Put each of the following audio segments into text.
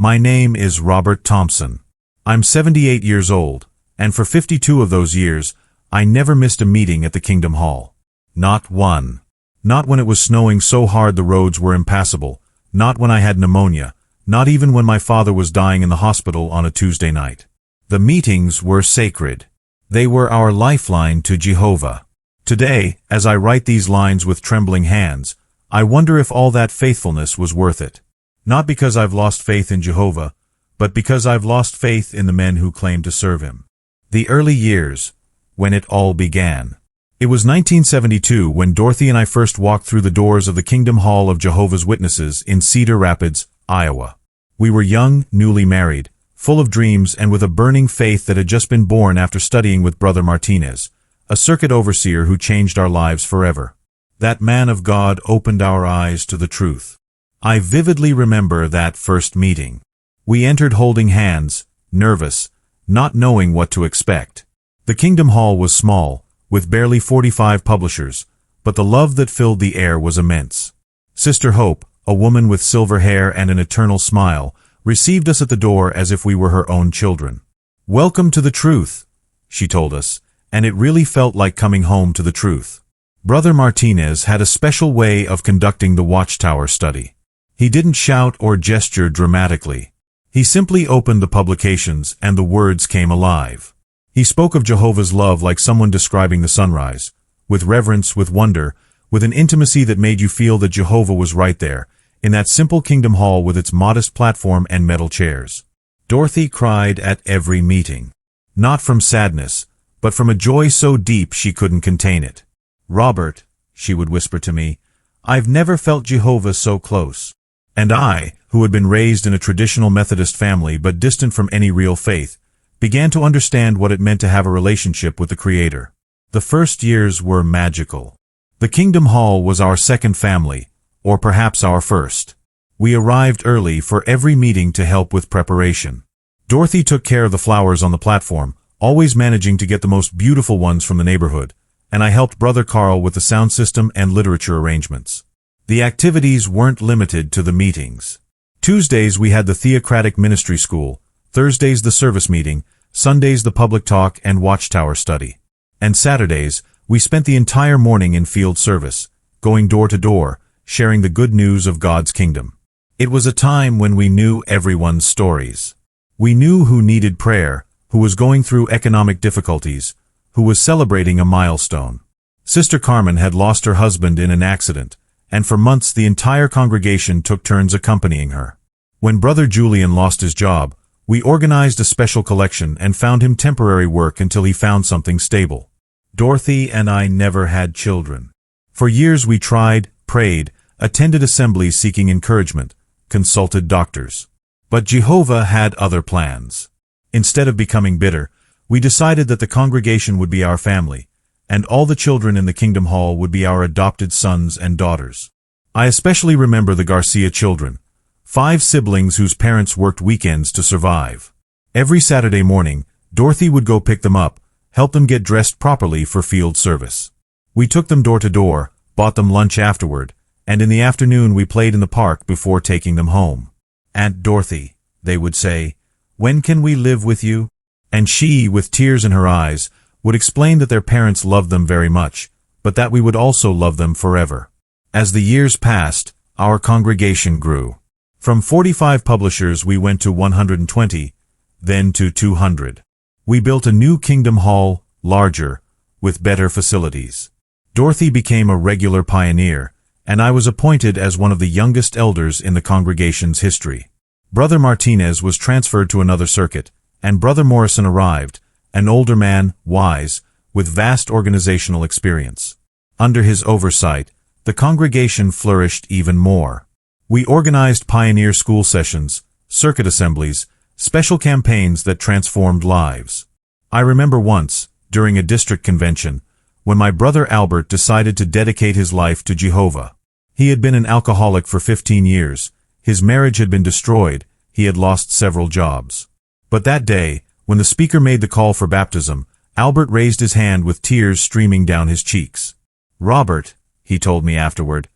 My name is Robert Thompson. I'm 78 years old, and for 52 of those years, I never missed a meeting at the Kingdom Hall. Not one. Not when it was snowing so hard the roads were impassable, not when I had pneumonia, not even when my father was dying in the hospital on a Tuesday night. The meetings were sacred. They were our lifeline to Jehovah. Today, as I write these lines with trembling hands, I wonder if all that faithfulness was worth it. Not because I've lost faith in Jehovah, but because I've lost faith in the men who claim to serve him. The early years, when it all began. It was 1972 when Dorothy and I first walked through the doors of the Kingdom Hall of Jehovah's Witnesses in Cedar Rapids, Iowa. We were young, newly married, full of dreams and with a burning faith that had just been born after studying with Brother Martinez, a circuit overseer who changed our lives forever. That man of God opened our eyes to the truth. I vividly remember that first meeting. We entered holding hands, nervous, not knowing what to expect. The Kingdom Hall was small, with barely 45 publishers, but the love that filled the air was immense. Sister Hope, a woman with silver hair and an eternal smile, received us at the door as if we were her own children. "Welcome to the truth," she told us, and it really felt like coming home to the truth. Brother Martinez had a special way of conducting the Watchtower study. He didn't shout or gesture dramatically. He simply opened the publications and the words came alive. He spoke of Jehovah's love like someone describing the sunrise, with reverence, with wonder, with an intimacy that made you feel that Jehovah was right there, in that simple Kingdom Hall with its modest platform and metal chairs. Dorothy cried at every meeting. Not from sadness, but from a joy so deep she couldn't contain it. "Robert," she would whisper to me, "I've never felt Jehovah so close." And I, who had been raised in a traditional Methodist family but distant from any real faith, began to understand what it meant to have a relationship with the Creator. The first years were magical. The Kingdom Hall was our second family, or perhaps our first. We arrived early for every meeting to help with preparation. Dorothy took care of the flowers on the platform, always managing to get the most beautiful ones from the neighborhood, and I helped Brother Carl with the sound system and literature arrangements. The activities weren't limited to the meetings. Tuesdays we had the Theocratic Ministry School, Thursdays the service meeting, Sundays the public talk and Watchtower study. And Saturdays, we spent the entire morning in field service, going door to door, sharing the good news of God's kingdom. It was a time when we knew everyone's stories. We knew who needed prayer, who was going through economic difficulties, who was celebrating a milestone. Sister Carmen had lost her husband in an accident, and for months the entire congregation took turns accompanying her. When Brother Julian lost his job, we organized a special collection and found him temporary work until he found something stable. Dorothy and I never had children. For years we tried, prayed, attended assemblies seeking encouragement, consulted doctors. But Jehovah had other plans. Instead of becoming bitter, we decided that the congregation would be our family, and all the children in the Kingdom Hall would be our adopted sons and daughters. I especially remember the Garcia children, 5 siblings whose parents worked weekends to survive. Every Saturday morning, Dorothy would go pick them up, help them get dressed properly for field service. We took them door to door, bought them lunch afterward, and in the afternoon we played in the park before taking them home. "Aunt Dorothy," they would say, "when can we live with you?" And she, with tears in her eyes, would explain that their parents loved them very much, but that we would also love them forever. As the years passed, our congregation grew. From 45 publishers we went to 120, then to 200. We built a new Kingdom Hall, larger, with better facilities. Dorothy became a regular pioneer, and I was appointed as one of the youngest elders in the congregation's history. Brother Martinez was transferred to another circuit, and Brother Morrison arrived, an older man, wise, with vast organizational experience. Under his oversight, the congregation flourished even more. We organized pioneer school sessions, circuit assemblies, special campaigns that transformed lives. I remember once, during a district convention, when my brother Albert decided to dedicate his life to Jehovah. He had been an alcoholic for 15 years, his marriage had been destroyed, he had lost several jobs. But that day, when the speaker made the call for baptism, Albert raised his hand with tears streaming down his cheeks. "Robert," he told me afterward,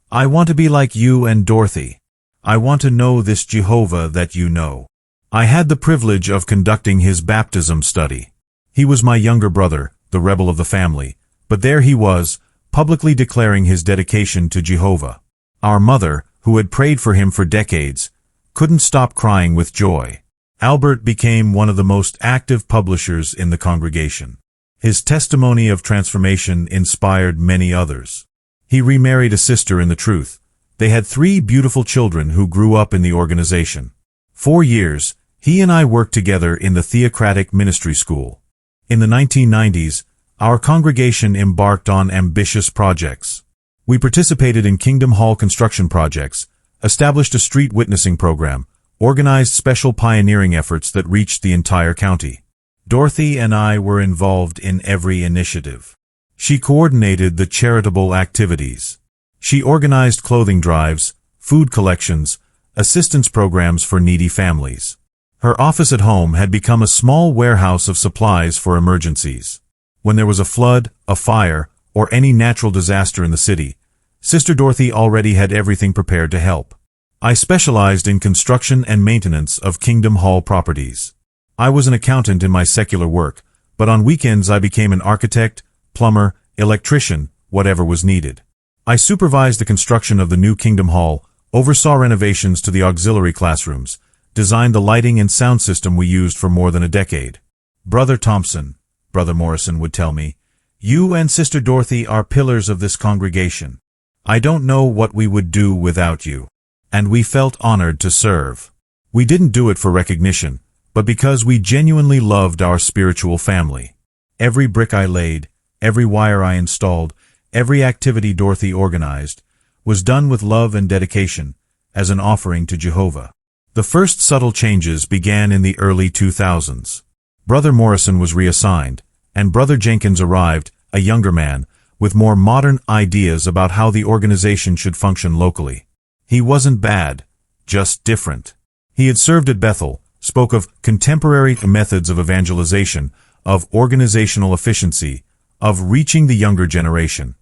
"I want to be like you and Dorothy. I want to know this Jehovah that you know. I had the privilege of conducting his baptism study. He was my younger brother, the rebel of the family, but there he was, publicly declaring his dedication to Jehovah. Our mother, who had prayed for him for decades, couldn't stop crying with joy. Albert became one of the most active publishers in the congregation. His testimony of transformation inspired many others. He remarried a sister in the truth. They had 3 beautiful children who grew up in the organization. 4 years, he and I worked together in the theocratic ministry school. In the 1990s, our congregation embarked on ambitious projects. We participated in Kingdom Hall construction projects, established a street witnessing program, organized special pioneering efforts that reached the entire county. Dorothy and I were involved in every initiative. She coordinated the charitable activities. She organized clothing drives, food collections, assistance programs for needy families. Her office at home had become a small warehouse of supplies for emergencies. When there was a flood, a fire, or any natural disaster in the city, Sister Dorothy already had everything prepared to help. I specialized in construction and maintenance of Kingdom Hall properties. I was an accountant in my secular work, but on weekends I became an architect, plumber, electrician, whatever was needed. I supervised the construction of the new Kingdom Hall, oversaw renovations to the auxiliary classrooms, designed the lighting and sound system we used for more than a decade. Brother Thompson, Brother Morrison would tell me, you and Sister Dorothy are pillars of this congregation. I don't know what we would do without you. And we felt honored to serve. We didn't do it for recognition, but because we genuinely loved our spiritual family. Every brick I laid, every wire I installed, every activity Dorothy organized, was done with love and dedication, as an offering to Jehovah. The first subtle changes began in the early 2000s. Brother Morrison was reassigned, and Brother Jenkins arrived, a younger man, with more modern ideas about how the organization should function locally. He wasn't bad, just different. He had served at Bethel, spoke of contemporary methods of evangelization, of organizational efficiency, of reaching the younger generation.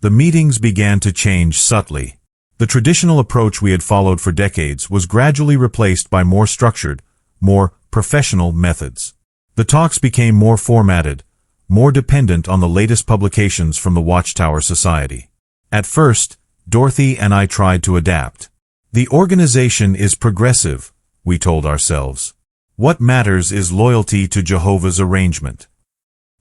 The meetings began to change subtly. The traditional approach we had followed for decades was gradually replaced by more structured, more professional methods. The talks became more formatted, more dependent on the latest publications from the Watchtower Society. At first, Dorothy and I tried to adapt. The organization is progressive, we told ourselves. What matters is loyalty to Jehovah's arrangement.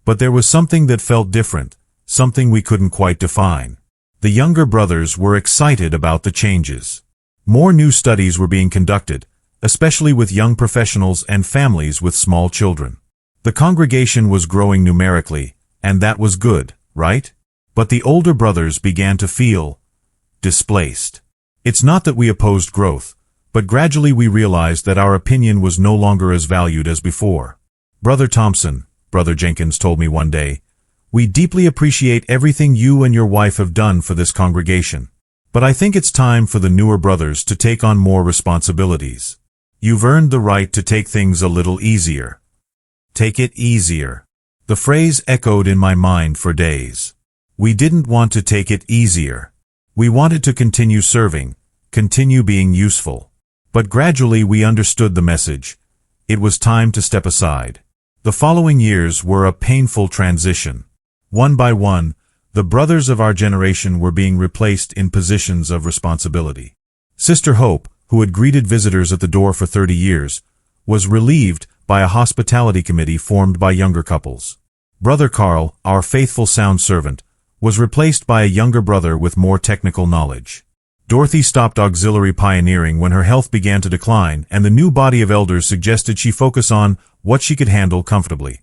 But there was something that felt different, something we couldn't quite define. The younger brothers were excited about the changes. More new studies were being conducted, especially with young professionals and families with small children. The congregation was growing numerically, and that was good, right? But the older brothers began to feel displaced. It's not that we opposed growth, but gradually we realized that our opinion was no longer as valued as before. Brother Thompson, Brother Jenkins told me one day, we deeply appreciate everything you and your wife have done for this congregation. But I think it's time for the newer brothers to take on more responsibilities. You've earned the right to take things a little easier. Take it easier. The phrase echoed in my mind for days. We didn't want to take it easier. We wanted to continue serving, continue being useful. But gradually we understood the message. It was time to step aside. The following years were a painful transition. One by one, the brothers of our generation were being replaced in positions of responsibility. Sister Hope, who had greeted visitors at the door for 30 years, was relieved by a hospitality committee formed by younger couples. Brother Carl, our faithful sound servant, was replaced by a younger brother with more technical knowledge. Dorothy stopped auxiliary pioneering when her health began to decline, and the new body of elders suggested she focus on what she could handle comfortably.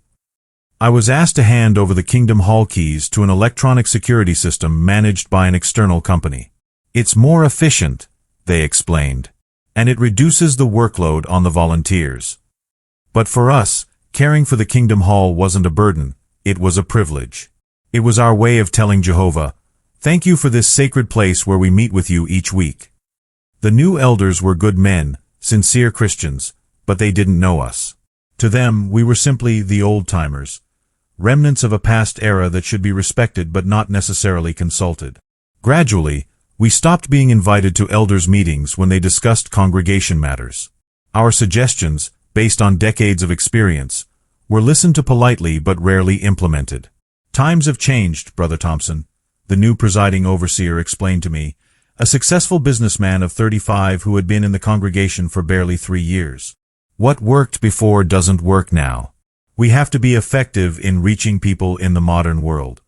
I was asked to hand over the Kingdom Hall keys to an electronic security system managed by an external company. It's more efficient, they explained, and it reduces the workload on the volunteers. But for us, caring for the Kingdom Hall wasn't a burden, it was a privilege. It was our way of telling Jehovah, thank you for this sacred place where we meet with you each week. The new elders were good men, sincere Christians, but they didn't know us. To them, we were simply the old-timers, remnants of a past era that should be respected but not necessarily consulted. Gradually, We stopped being invited to elders' meetings when they discussed congregation matters. Our suggestions, based on decades of experience, were listened to politely but rarely implemented. Times have changed, Brother Thompson, the new presiding overseer explained to me, a successful businessman of 35 who had been in the congregation for barely 3 years. What worked before doesn't work now. We have to be effective in reaching people in the modern world.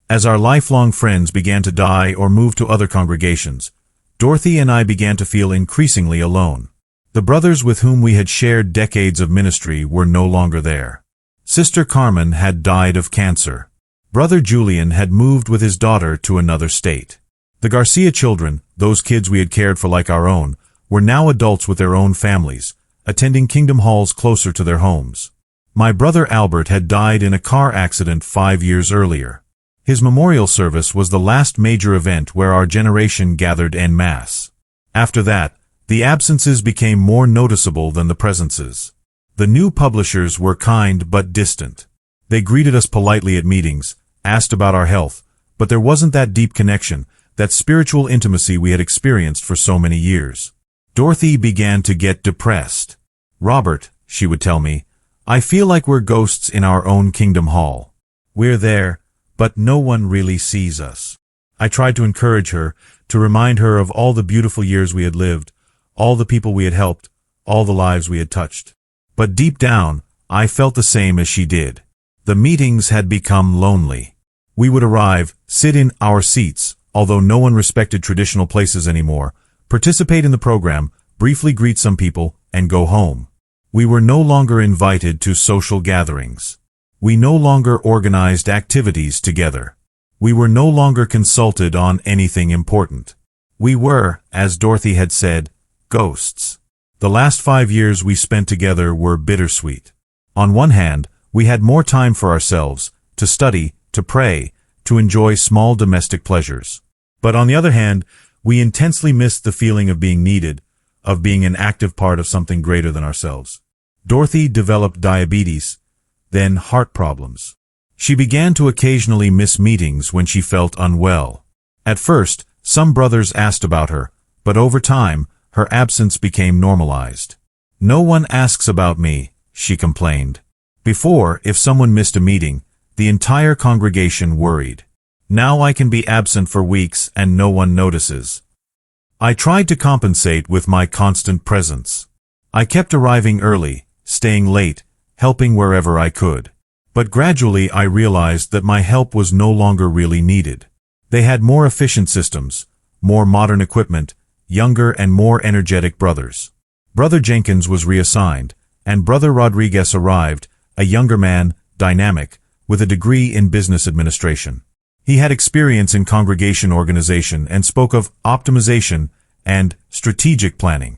As our lifelong friends began to die or move to other congregations, Dorothy and I began to feel increasingly alone. The brothers with whom we had shared decades of ministry were no longer there. Sister Carmen had died of cancer. Brother Julian had moved with his daughter to another state. The Garcia children, those kids we had cared for like our own, were now adults with their own families, attending Kingdom Halls closer to their homes. My brother Albert had died in a car accident 5 years earlier. His memorial service was the last major event where our generation gathered en masse. After that, the absences became more noticeable than the presences. The new publishers were kind but distant. They greeted us politely at meetings, asked about our health, but there wasn't that deep connection, that spiritual intimacy we had experienced for so many years. Dorothy began to get depressed. "Robert," she would tell me, "I feel like we're ghosts in our own Kingdom Hall. We're there, but no one really sees us." I tried to encourage her, to remind her of all the beautiful years we had lived, all the people we had helped, all the lives we had touched. But deep down, I felt the same as she did. The meetings had become lonely. We would arrive, sit in our seats, although no one respected traditional places anymore, participate in the program, briefly greet some people, and go home. We were no longer invited to social gatherings. We no longer organized activities together. We were no longer consulted on anything important. We were, as Dorothy had said, ghosts. The last 5 years we spent together were bittersweet. On one hand, we had more time for ourselves, to study, to pray, to enjoy small domestic pleasures. But on the other hand, we intensely missed the feeling of being needed, of being an active part of something greater than ourselves. Dorothy developed diabetes, then heart problems. She began to occasionally miss meetings when she felt unwell. At first, some brothers asked about her, but over time, her absence became normalized. "No one asks about me," she complained. Before, if someone missed a meeting, the entire congregation worried. Now I can be absent for weeks and no one notices. I tried to compensate with my constant presence. I kept arriving early, staying late, helping wherever I could. But gradually I realized that my help was no longer really needed. They had more efficient systems, more modern equipment, younger and more energetic brothers. Brother Jenkins was reassigned, and Brother Rodriguez arrived, a younger man, dynamic, with a degree in business administration. He had experience in congregation organization and spoke of optimization and strategic planning.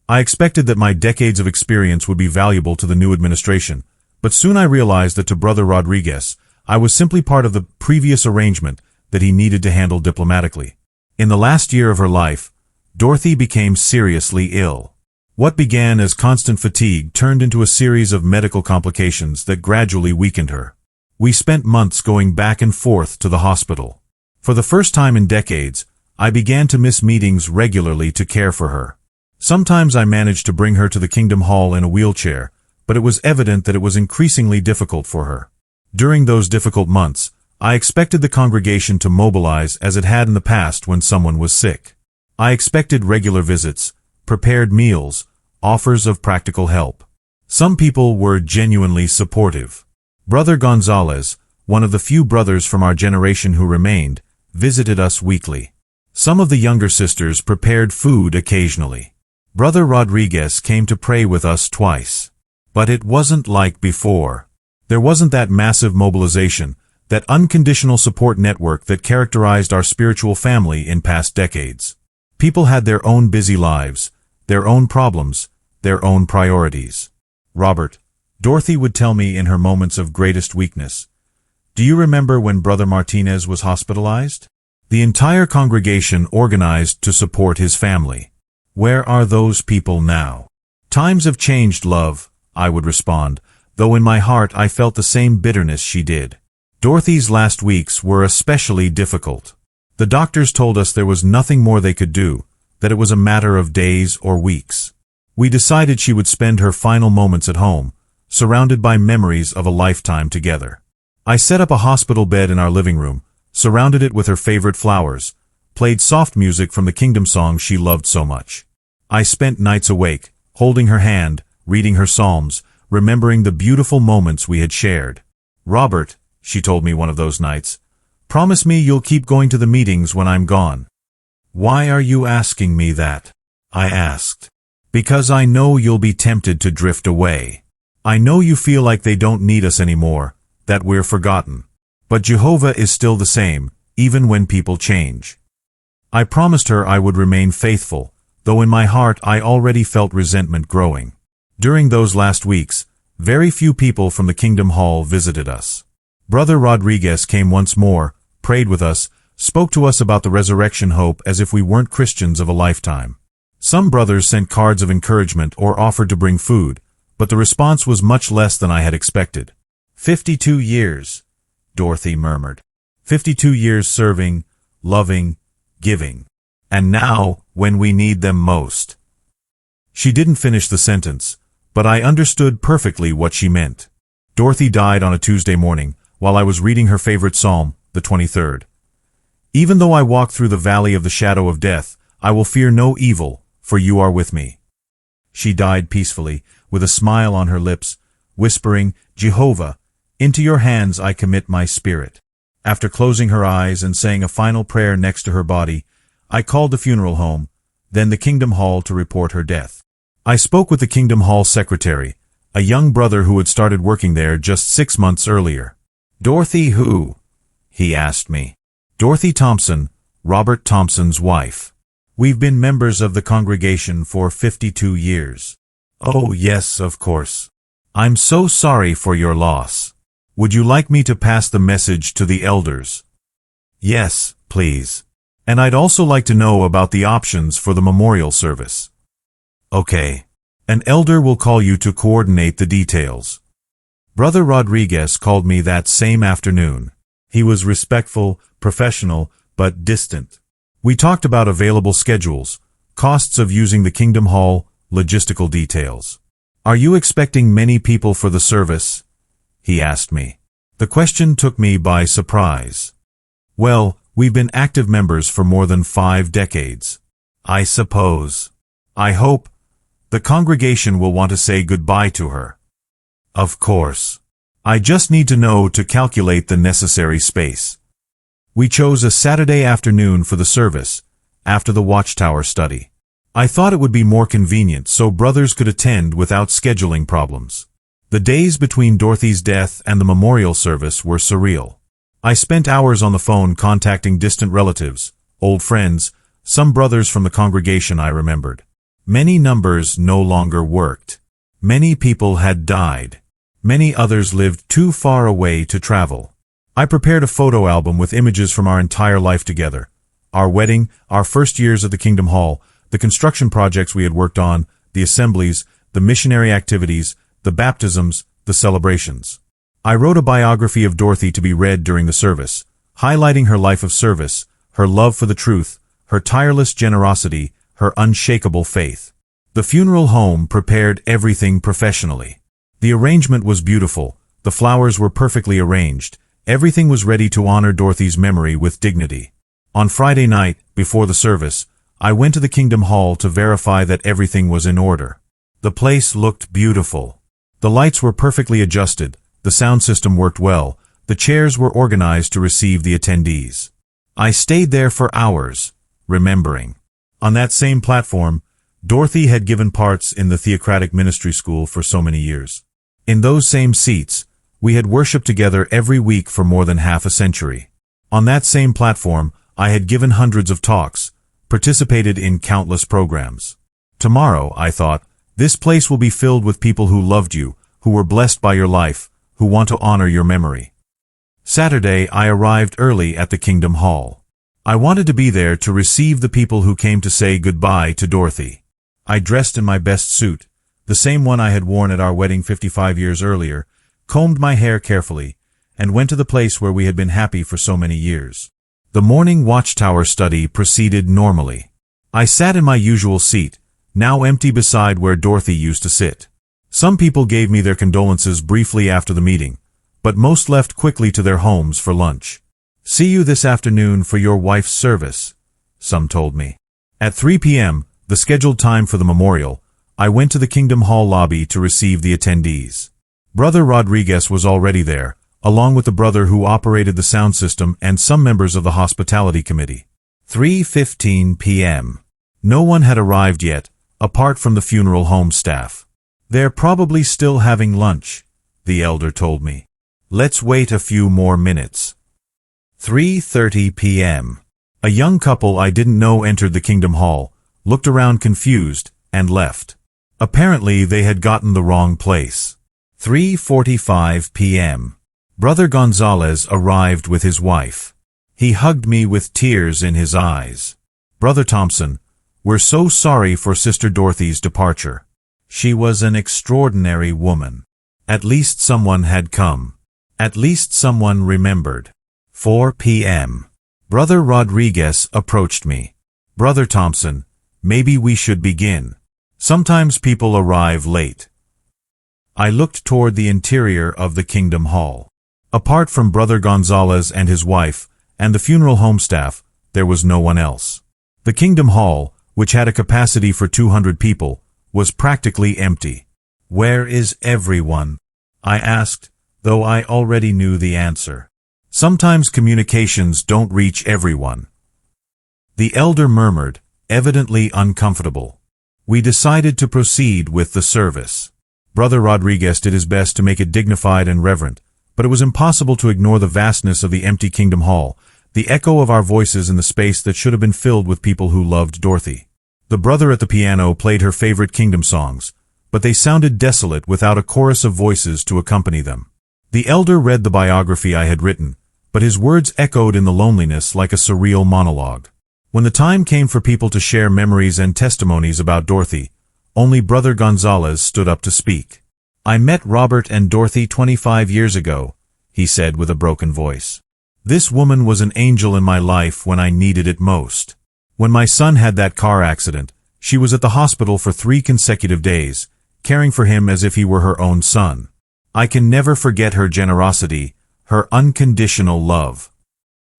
I expected that my decades of experience would be valuable to the new administration, but soon I realized that to Brother Rodriguez, I was simply part of the previous arrangement that he needed to handle diplomatically. In the last year of her life, Dorothy became seriously ill. What began as constant fatigue turned into a series of medical complications that gradually weakened her. We spent months going back and forth to the hospital. For the first time in decades, I began to miss meetings regularly to care for her. Sometimes I managed to bring her to the Kingdom Hall in a wheelchair, but it was evident that it was increasingly difficult for her. During those difficult months, I expected the congregation to mobilize as it had in the past when someone was sick. I expected regular visits, prepared meals, offers of practical help. Some people were genuinely supportive. Brother Gonzalez, one of the few brothers from our generation who remained, visited us weekly. Some of the younger sisters prepared food occasionally. Brother Rodriguez came to pray with us twice. But it wasn't like before. There wasn't that massive mobilization, that unconditional support network that characterized our spiritual family in past decades. People had their own busy lives, their own problems, their own priorities. "Robert," Dorothy would tell me in her moments of greatest weakness, "do you remember when Brother Martinez was hospitalized? The entire congregation organized to support his family. Where are those people now?" "Times have changed, love," I would respond, though in my heart I felt the same bitterness she did. Dorothy's last weeks were especially difficult. The doctors told us there was nothing more they could do, that it was a matter of days or weeks. We decided she would spend her final moments at home, surrounded by memories of a lifetime together. I set up a hospital bed in our living room, surrounded it with her favorite flowers, played soft music from the kingdom songs she loved so much. I spent nights awake, holding her hand, reading her psalms, remembering the beautiful moments we had shared. "Robert," she told me one of those nights, "promise me you'll keep going to the meetings when I'm gone." "Why are you asking me that?" I asked. "Because I know you'll be tempted to drift away. I know you feel like they don't need us anymore, that we're forgotten. But Jehovah is still the same, even when people change." I promised her I would remain faithful, though in my heart I already felt resentment growing. During those last weeks, very few people from the Kingdom Hall visited us. Brother Rodriguez came once more, prayed with us, spoke to us about the resurrection hope as if we weren't Christians of a lifetime. Some brothers sent cards of encouragement or offered to bring food, but the response was much less than I had expected. 52 years, Dorothy murmured. 52 years serving, loving, giving. And now, when we need them most. She didn't finish the sentence, but I understood perfectly what she meant. Dorothy died on a Tuesday morning, while I was reading her favorite psalm, the 23rd. "Even though I walk through the valley of the shadow of death, I will fear no evil, for you are with me." She died peacefully, with a smile on her lips, whispering, "Jehovah, into your hands I commit my spirit." After closing her eyes and saying a final prayer next to her body, I called the funeral home, then the Kingdom Hall to report her death. I spoke with the Kingdom Hall secretary, a young brother who had started working there just 6 months earlier. "Dorothy who?" he asked me. "Dorothy Thompson, Robert Thompson's wife. We've been members of the congregation for 52 years. "Oh yes, of course. I'm so sorry for your loss. Would you like me to pass the message to the elders?" "Yes, please. And I'd also like to know about the options for the memorial service." "Okay. An elder will call you to coordinate the details." Brother Rodriguez called me that same afternoon. He was respectful, professional, but distant. We talked about available schedules, costs of using the Kingdom Hall, logistical details. "Are you expecting many people for the service?" he asked me. The question took me by surprise. "Well, we've been active members for more than 5 decades. I suppose. I hope the congregation will want to say goodbye to her." "Of course. I just need to know to calculate the necessary space." We chose a Saturday afternoon for the service, after the Watchtower study. I thought it would be more convenient so brothers could attend without scheduling problems. The days between Dorothy's death and the memorial service were surreal. I spent hours on the phone contacting distant relatives, old friends, some brothers from the congregation I remembered. Many numbers no longer worked. Many people had died. Many others lived too far away to travel. I prepared a photo album with images from our entire life together. Our wedding, our first years at the Kingdom Hall, the construction projects we had worked on, the assemblies, the missionary activities, the baptisms, the celebrations. I wrote a biography of Dorothy to be read during the service, highlighting her life of service, her love for the truth, her tireless generosity, her unshakable faith. The funeral home prepared everything professionally. The arrangement was beautiful, the flowers were perfectly arranged, everything was ready to honor Dorothy's memory with dignity. On Friday night, before the service, I went to the Kingdom Hall to verify that everything was in order. The place looked beautiful. The lights were perfectly adjusted, the sound system worked well, the chairs were organized to receive the attendees. I stayed there for hours, remembering. On that same platform, Dorothy had given parts in the theocratic ministry school for so many years. In those same seats, we had worshipped together every week for more than half a century. On that same platform, I had given hundreds of talks, participated in countless programs. Tomorrow, I thought, this place will be filled with people who loved you, who were blessed by your life, who want to honor your memory. Saturday, I arrived early at the Kingdom Hall. I wanted to be there to receive the people who came to say goodbye to Dorothy. I dressed in my best suit, the same one I had worn at our wedding 55 years earlier, combed my hair carefully, and went to the place where we had been happy for so many years. The morning Watchtower study proceeded normally. I sat in my usual seat, now empty beside where Dorothy used to sit. Some people gave me their condolences briefly after the meeting, but most left quickly to their homes for lunch. "See you this afternoon for your wife's service," some told me. At 3 p.m., the scheduled time for the memorial, I went to the Kingdom Hall lobby to receive the attendees. Brother Rodriguez was already there, along with the brother who operated the sound system and some members of the hospitality committee. 3:15 p.m. No one had arrived yet, apart from the funeral home staff. "They're probably still having lunch," the elder told me. "Let's wait a few more minutes." 3:30 p.m. A young couple I didn't know entered the Kingdom Hall, looked around confused, and left. Apparently they had gotten the wrong place. 3:45 p.m. Brother Gonzalez arrived with his wife. He hugged me with tears in his eyes. "Brother Thompson, we're so sorry for Sister Dorothy's departure. She was an extraordinary woman. At least someone had come. At least someone remembered." 4 p.m. Brother Rodriguez approached me. "Brother Thompson, maybe we should begin. Sometimes people arrive late." I looked toward the interior of the Kingdom Hall. Apart from Brother Gonzalez and his wife, and the funeral home staff, there was no one else. The Kingdom Hall, which had a capacity for 200 people, was practically empty. "Where is everyone?" I asked, though I already knew the answer. Sometimes communications don't reach everyone. The elder murmured, evidently uncomfortable. We decided to proceed with the service. Brother Rodriguez did his best to make it dignified and reverent, but it was impossible to ignore the vastness of the empty Kingdom Hall, the echo of our voices in the space that should have been filled with people who loved Dorothy. The brother at the piano played her favorite kingdom songs, but they sounded desolate without a chorus of voices to accompany them. The elder read the biography I had written, but his words echoed in the loneliness like a surreal monologue. When the time came for people to share memories and testimonies about Dorothy, only Brother Gonzalez stood up to speak. "I met Robert and Dorothy 25 years ago," he said with a broken voice. "This woman was an angel in my life when I needed it most. When my son had that car accident, she was at the hospital for 3 consecutive days, caring for him as if he were her own son. I can never forget her generosity, her unconditional love."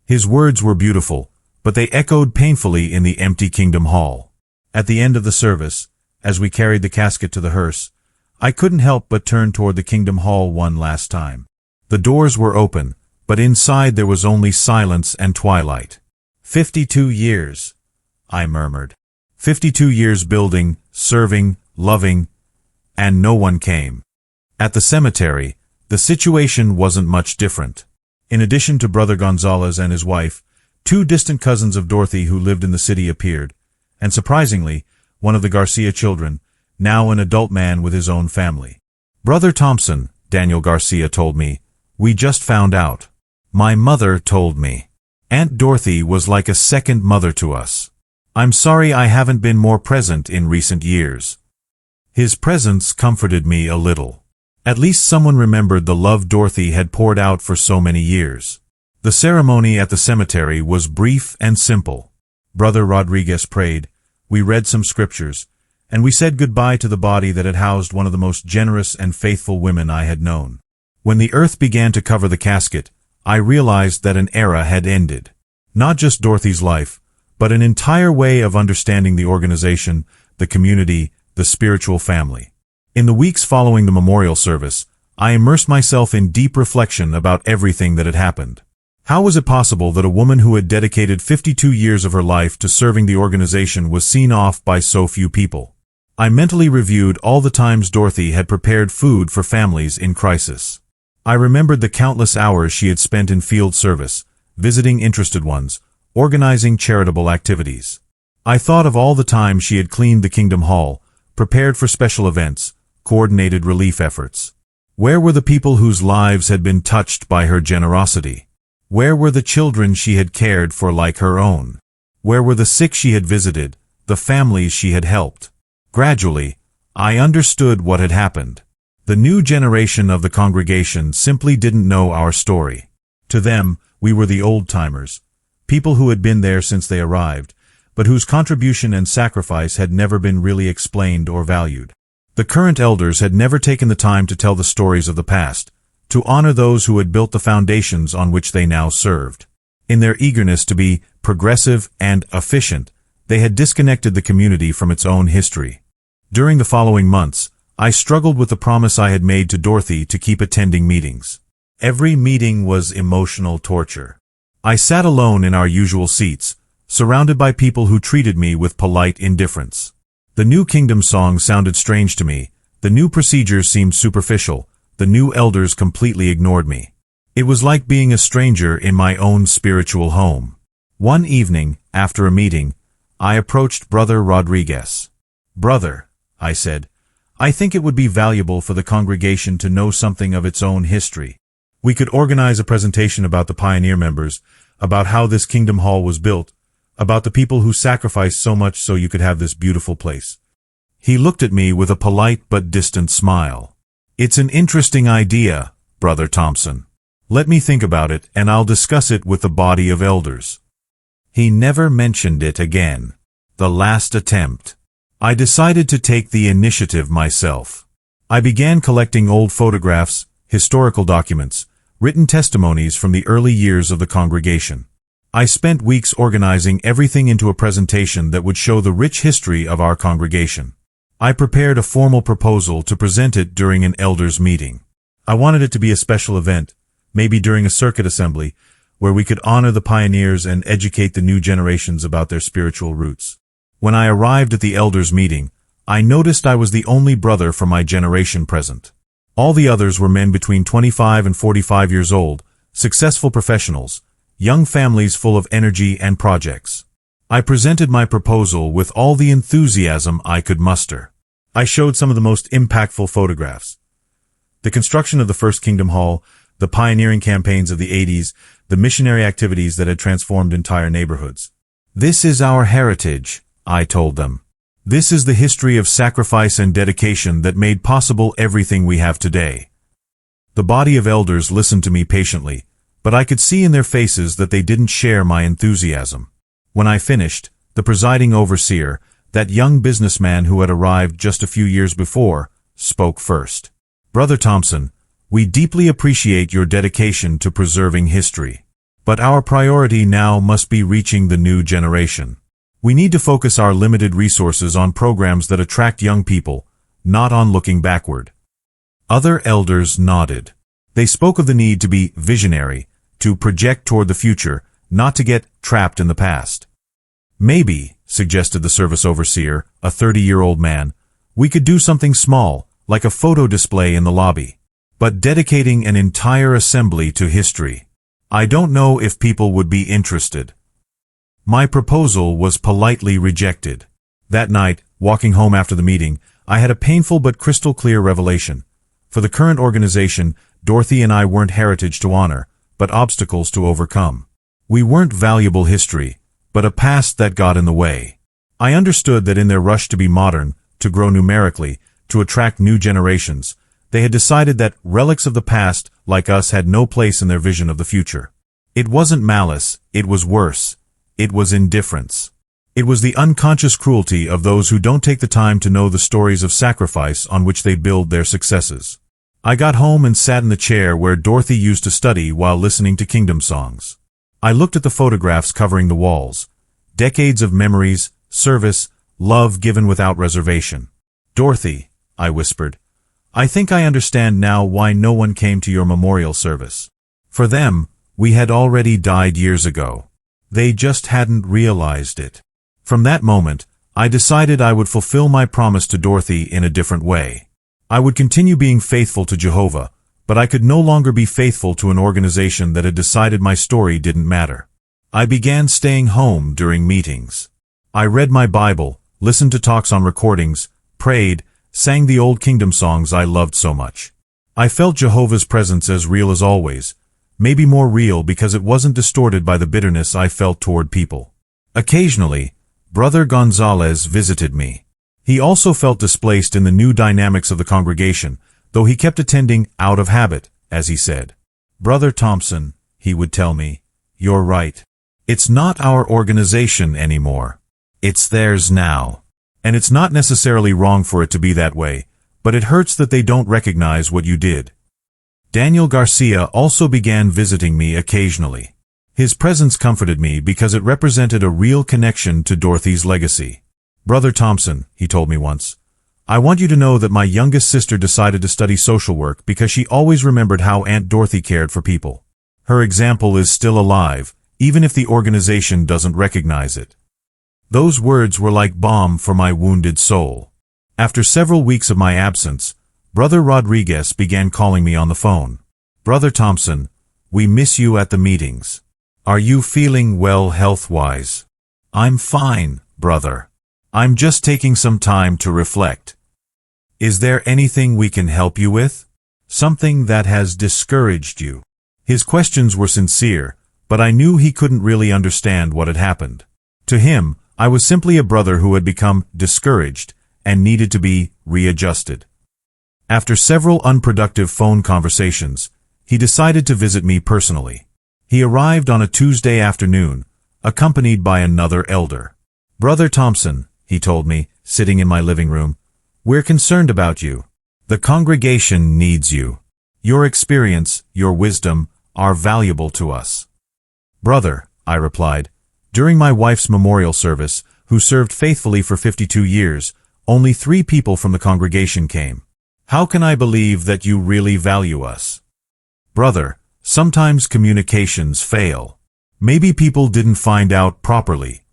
His words were beautiful, but they echoed painfully in the empty Kingdom Hall. At the end of the service, as we carried the casket to the hearse, I couldn't help but turn toward the Kingdom Hall one last time. The doors were open, but inside there was only silence and twilight. 52 years, I murmured. 52 years building, serving, loving, and no one came. At the cemetery, the situation wasn't much different. In addition to Brother Gonzalez and his wife, 2 distant cousins of Dorothy who lived in the city appeared, and surprisingly, one of the Garcia children, now an adult man with his own family. "Brother Thompson," Daniel Garcia told me, "we just found out. My mother told me. Aunt Dorothy was like a second mother to us. I'm sorry I haven't been more present in recent years." His presence comforted me a little. At least someone remembered the love Dorothy had poured out for so many years. The ceremony at the cemetery was brief and simple. Brother Rodriguez prayed, we read some scriptures, and we said goodbye to the body that had housed one of the most generous and faithful women I had known. When the earth began to cover the casket, I realized that an era had ended. Not just Dorothy's life, but an entire way of understanding the organization, the community, the spiritual family. In the weeks following the memorial service, I immersed myself in deep reflection about everything that had happened. How was it possible that a woman who had dedicated 52 years of her life to serving the organization was seen off by so few people? I mentally reviewed all the times Dorothy had prepared food for families in crisis. I remembered the countless hours she had spent in field service, visiting interested ones, organizing charitable activities. I thought of all the time she had cleaned the Kingdom Hall, prepared for special events, coordinated relief efforts. Where were the people whose lives had been touched by her generosity? Where were the children she had cared for like her own? Where were the sick she had visited, the families she had helped? Gradually, I understood what had happened. The new generation of the congregation simply didn't know our story. To them, we were the old-timers, people who had been there since they arrived, but whose contribution and sacrifice had never been really explained or valued. The current elders had never taken the time to tell the stories of the past, to honor those who had built the foundations on which they now served. In their eagerness to be progressive and efficient, they had disconnected the community from its own history. During the following months, I struggled with the promise I had made to Dorothy to keep attending meetings. Every meeting was emotional torture. I sat alone in our usual seats, surrounded by people who treated me with polite indifference. The new kingdom song sounded strange to me, the new procedures seemed superficial, the new elders completely ignored me. It was like being a stranger in my own spiritual home. One evening, after a meeting, I approached Brother Rodriguez. "Brother," I said, "I think it would be valuable for the congregation to know something of its own history. We could organize a presentation about the pioneer members, about how this kingdom hall was built, about the people who sacrificed so much so you could have this beautiful place." He looked at me with a polite but distant smile. "It's an interesting idea, Brother Thompson. Let me think about it, and I'll discuss it with the body of elders." He never mentioned it again. The last attempt. I decided to take the initiative myself. I began collecting old photographs, historical documents, written testimonies from the early years of the congregation. I spent weeks organizing everything into a presentation that would show the rich history of our congregation. I prepared a formal proposal to present it during an elders' meeting. I wanted it to be a special event, maybe during a circuit assembly, where we could honor the pioneers and educate the new generations about their spiritual roots. When I arrived at the elders' meeting, I noticed I was the only brother from my generation present. All the others were men between 25 and 45 years old, successful professionals, young families full of energy and projects. I presented my proposal with all the enthusiasm I could muster. I showed some of the most impactful photographs. The construction of the first Kingdom Hall, the pioneering campaigns of the 80s, the missionary activities that had transformed entire neighborhoods. "This is our heritage," I told them. "This is the history of sacrifice and dedication that made possible everything we have today." The body of elders listened to me patiently, but I could see in their faces that they didn't share my enthusiasm. When I finished, the presiding overseer, that young businessman who had arrived just a few years before, spoke first. "Brother Thompson, we deeply appreciate your dedication to preserving history. But our priority now must be reaching the new generation. We need to focus our limited resources on programs that attract young people, not on looking backward." Other elders nodded. They spoke of the need to be visionary, to project toward the future, not to get trapped in the past. "Maybe," suggested the service overseer, a 30-year-old man, "we could do something small, like a photo display in the lobby. But dedicating an entire assembly to history. I don't know if people would be interested." My proposal was politely rejected. That night, walking home after the meeting, I had a painful but crystal clear revelation. For the current organization, Dorothy and I weren't heritage to honor, but obstacles to overcome. We weren't valuable history, but a past that got in the way. I understood that in their rush to be modern, to grow numerically, to attract new generations, they had decided that relics of the past, like us, had no place in their vision of the future. It wasn't malice, it was worse. It was indifference. It was the unconscious cruelty of those who don't take the time to know the stories of sacrifice on which they build their successes. I got home and sat in the chair where Dorothy used to study while listening to kingdom songs. I looked at the photographs covering the walls. Decades of memories, service, love given without reservation. "Dorothy," I whispered, "I think I understand now why no one came to your memorial service. For them, we had already died years ago. They just hadn't realized it." From that moment, I decided I would fulfill my promise to Dorothy in a different way. I would continue being faithful to Jehovah, but I could no longer be faithful to an organization that had decided my story didn't matter. I began staying home during meetings. I read my Bible, listened to talks on recordings, prayed, sang the old kingdom songs I loved so much. I felt Jehovah's presence as real as always, maybe more real because it wasn't distorted by the bitterness I felt toward people. Occasionally, Brother Gonzalez visited me. He also felt displaced in the new dynamics of the congregation, though he kept attending out of habit, as he said. "Brother Thompson," he would tell me, "you're right. It's not our organization anymore. It's theirs now. And it's not necessarily wrong for it to be that way, but it hurts that they don't recognize what you did. Daniel Garcia also began visiting me occasionally. His presence comforted me because it represented a real connection to Dorothy's legacy. "Brother Thompson," he told me once, "I want you to know that my youngest sister decided to study social work because she always remembered how Aunt Dorothy cared for people. Her example is still alive, even if the organization doesn't recognize it." Those words were like balm for my wounded soul. After several weeks of my absence, Brother Rodriguez began calling me on the phone. "Brother Thompson, we miss you at the meetings. Are you feeling well health-wise?" "I'm fine, brother. I'm just taking some time to reflect." "Is there anything we can help you with? Something that has discouraged you?" His questions were sincere, but I knew he couldn't really understand what had happened. To him, I was simply a brother who had become discouraged and needed to be readjusted. After several unproductive phone conversations, he decided to visit me personally. He arrived on a Tuesday afternoon, accompanied by another elder. "Brother Thompson," he told me, sitting in my living room, "we're concerned about you. The congregation needs you. Your experience, your wisdom, are valuable to us." "Brother," I replied, "during my wife's memorial service, who served faithfully for 52 years, only 3 people from the congregation came. How can I believe that you really value us?" "Brother, sometimes communications fail. Maybe people didn't find out properly."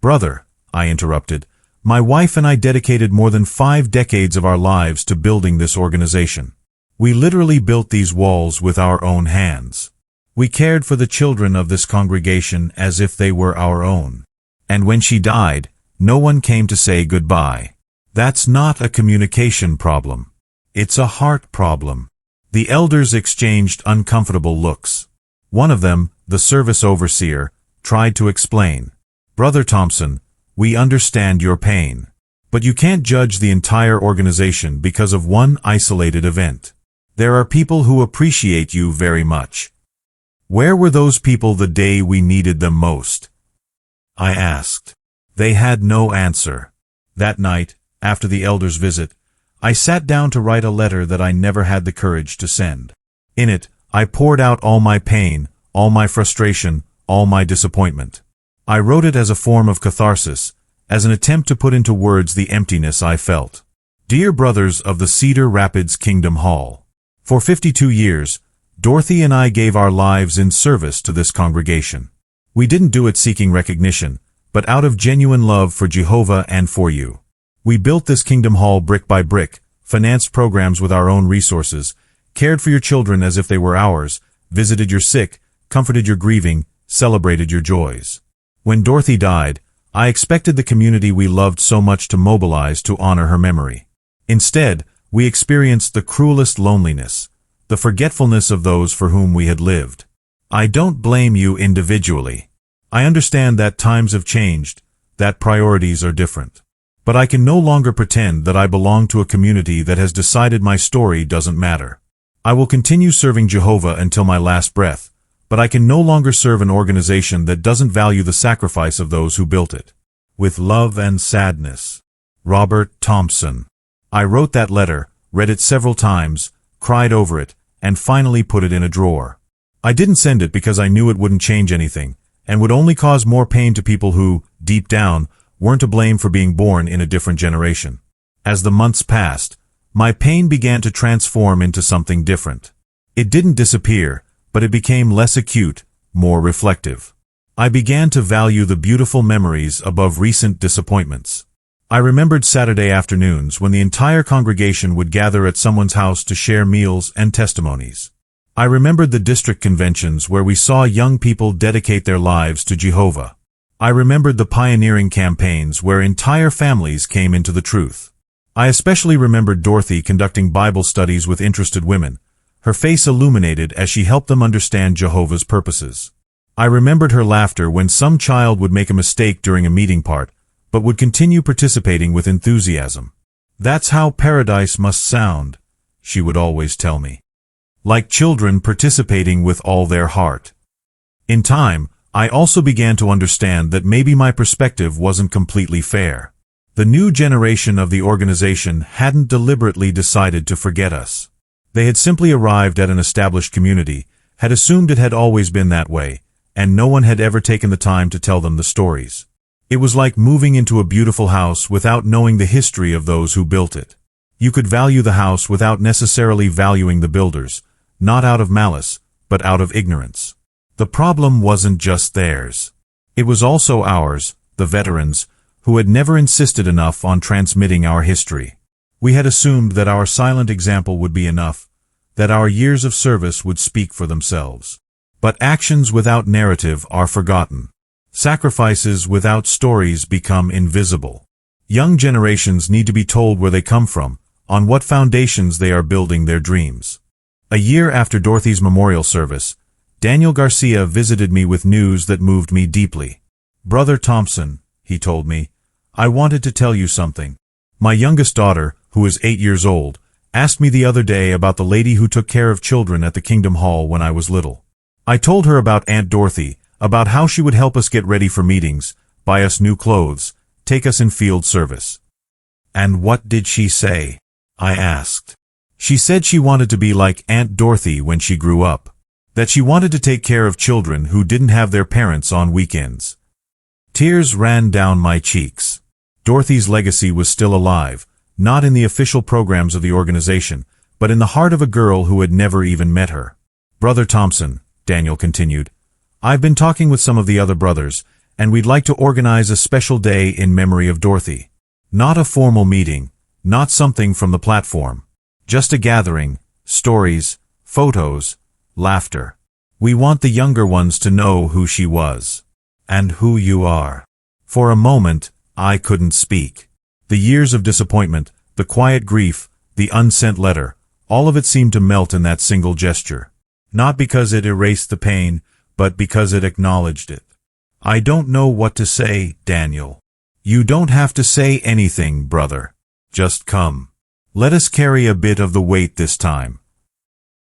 "Brother," I interrupted, "my wife and I dedicated more than 5 decades of our lives to building this organization. We literally built these walls with our own hands. We cared for the children of this congregation as if they were our own. And when she died, no one came to say goodbye. That's not a communication problem. It's a heart problem." The elders exchanged uncomfortable looks. One of them, the service overseer, tried to explain. "Brother Thompson, we understand your pain. But you can't judge the entire organization because of one isolated event. There are people who appreciate you very much." "Where were those people the day we needed them most?" I asked. They had no answer. That night, after the elders' visit, I sat down to write a letter that I never had the courage to send. In it, I poured out all my pain, all my frustration, all my disappointment. I wrote it as a form of catharsis, as an attempt to put into words the emptiness I felt. "Dear brothers of the Cedar Rapids Kingdom Hall, for 52 years, Dorothy and I gave our lives in service to this congregation. We didn't do it seeking recognition, but out of genuine love for Jehovah and for you. We built this Kingdom Hall brick by brick, financed programs with our own resources, cared for your children as if they were ours, visited your sick, comforted your grieving, celebrated your joys. When Dorothy died, I expected the community we loved so much to mobilize to honor her memory. Instead, we experienced the cruelest loneliness, the forgetfulness of those for whom we had lived. I don't blame you individually. I understand that times have changed, that priorities are different. But I can no longer pretend that I belong to a community that has decided my story doesn't matter. I will continue serving Jehovah until my last breath, but I can no longer serve an organization that doesn't value the sacrifice of those who built it. With love and sadness, Robert Thompson." I wrote that letter, read it several times, cried over it, and finally put it in a drawer. I didn't send it because I knew it wouldn't change anything, and would only cause more pain to people who, deep down, weren't to blame for being born in a different generation. As the months passed, my pain began to transform into something different. It didn't disappear, but it became less acute, more reflective. I began to value the beautiful memories above recent disappointments. I remembered Saturday afternoons when the entire congregation would gather at someone's house to share meals and testimonies. I remembered the district conventions where we saw young people dedicate their lives to Jehovah. I remembered the pioneering campaigns where entire families came into the truth. I especially remembered Dorothy conducting Bible studies with interested women, her face illuminated as she helped them understand Jehovah's purposes. I remembered her laughter when some child would make a mistake during a meeting part, but would continue participating with enthusiasm. "That's how paradise must sound," she would always tell me. Like children participating with all their heart. In time, I also began to understand that maybe my perspective wasn't completely fair. The new generation of the organization hadn't deliberately decided to forget us. They had simply arrived at an established community, had assumed it had always been that way, and no one had ever taken the time to tell them the stories. It was like moving into a beautiful house without knowing the history of those who built it. You could value the house without necessarily valuing the builders, not out of malice, but out of ignorance. The problem wasn't just theirs. It was also ours, the veterans, who had never insisted enough on transmitting our history. We had assumed that our silent example would be enough, that our years of service would speak for themselves. But actions without narrative are forgotten. Sacrifices without stories become invisible. Young generations need to be told where they come from, on what foundations they are building their dreams. A year after Dorothy's memorial service, Daniel Garcia visited me with news that moved me deeply. "Brother Thompson," he told me, "I wanted to tell you something. My youngest daughter, who is 8 years old, asked me the other day about the lady who took care of children at the Kingdom Hall when I was little. I told her about Aunt Dorothy, about how she would help us get ready for meetings, buy us new clothes, take us in field service." "And what did she say?" I asked. "She said she wanted to be like Aunt Dorothy when she grew up. That she wanted to take care of children who didn't have their parents on weekends." Tears ran down my cheeks. Dorothy's legacy was still alive, not in the official programs of the organization, but in the heart of a girl who had never even met her. "Brother Thompson," Daniel continued, "I've been talking with some of the other brothers, and we'd like to organize a special day in memory of Dorothy. Not a formal meeting, not something from the platform. Just a gathering, stories, photos, laughter. We want the younger ones to know who she was. And who you are." For a moment, I couldn't speak. The years of disappointment, the quiet grief, the unsent letter, all of it seemed to melt in that single gesture. Not because it erased the pain, but because it acknowledged it. "I don't know what to say, Daniel." "You don't have to say anything, brother. Just come. Let us carry a bit of the weight this time."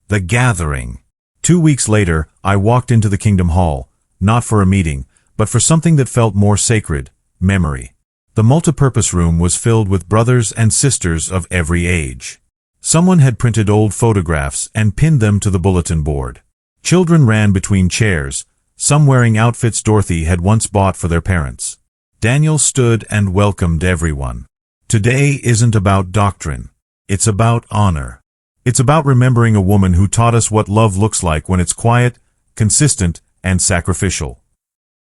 The gathering. 2 weeks later, I walked into the Kingdom Hall, not for a meeting, but for something that felt more sacred, memory. The multipurpose room was filled with brothers and sisters of every age. Someone had printed old photographs and pinned them to the bulletin board. Children ran between chairs, some wearing outfits Dorothy had once bought for their parents. Daniel stood and welcomed everyone. Today isn't about doctrine. It's about honor. It's about remembering a woman who taught us what love looks like when it's quiet, consistent, and sacrificial.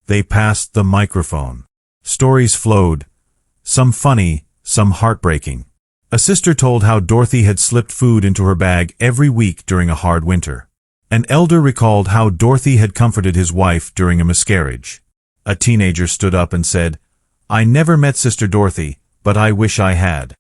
They passed the microphone. Stories flowed, some funny, some heartbreaking. A sister told how Dorothy had slipped food into her bag every week during a hard winter. An elder recalled how Dorothy had comforted his wife during a miscarriage. A teenager stood up and said, "I never met Sister Dorothy, but I wish I had."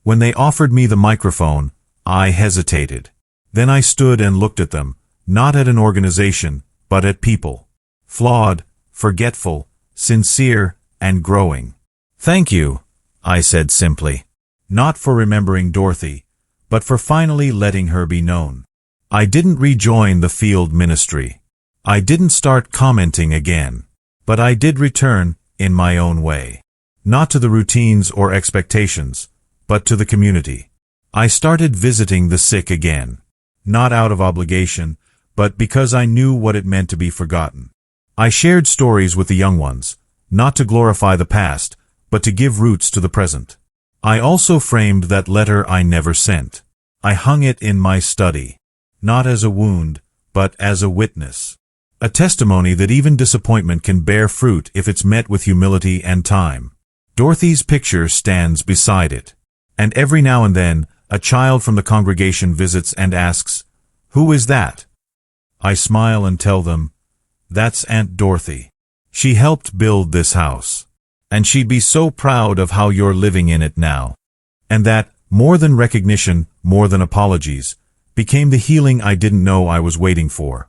When they offered me the microphone, I hesitated. Then I stood and looked at them, not at an organization, but at people. Flawed, forgetful, sincere, and growing. "Thank you," I said simply. Not for remembering Dorothy, but for finally letting her be known. I didn't rejoin the field ministry. I didn't start commenting again. But I did return, in my own way. Not to the routines or expectations, but to the community. I started visiting the sick again. Not out of obligation, but because I knew what it meant to be forgotten. I shared stories with the young ones, not to glorify the past, but to give roots to the present. I also framed that letter I never sent. I hung it in my study. Not as a wound, but as a witness. A testimony that even disappointment can bear fruit if it's met with humility and time. Dorothy's picture stands beside it. And every now and then, a child from the congregation visits and asks, "Who is that?" I smile and tell them, "That's Aunt Dorothy. She helped build this house. And she'd be so proud of how you're living in it now." And that, more than recognition, more than apologies, became the healing I didn't know I was waiting for.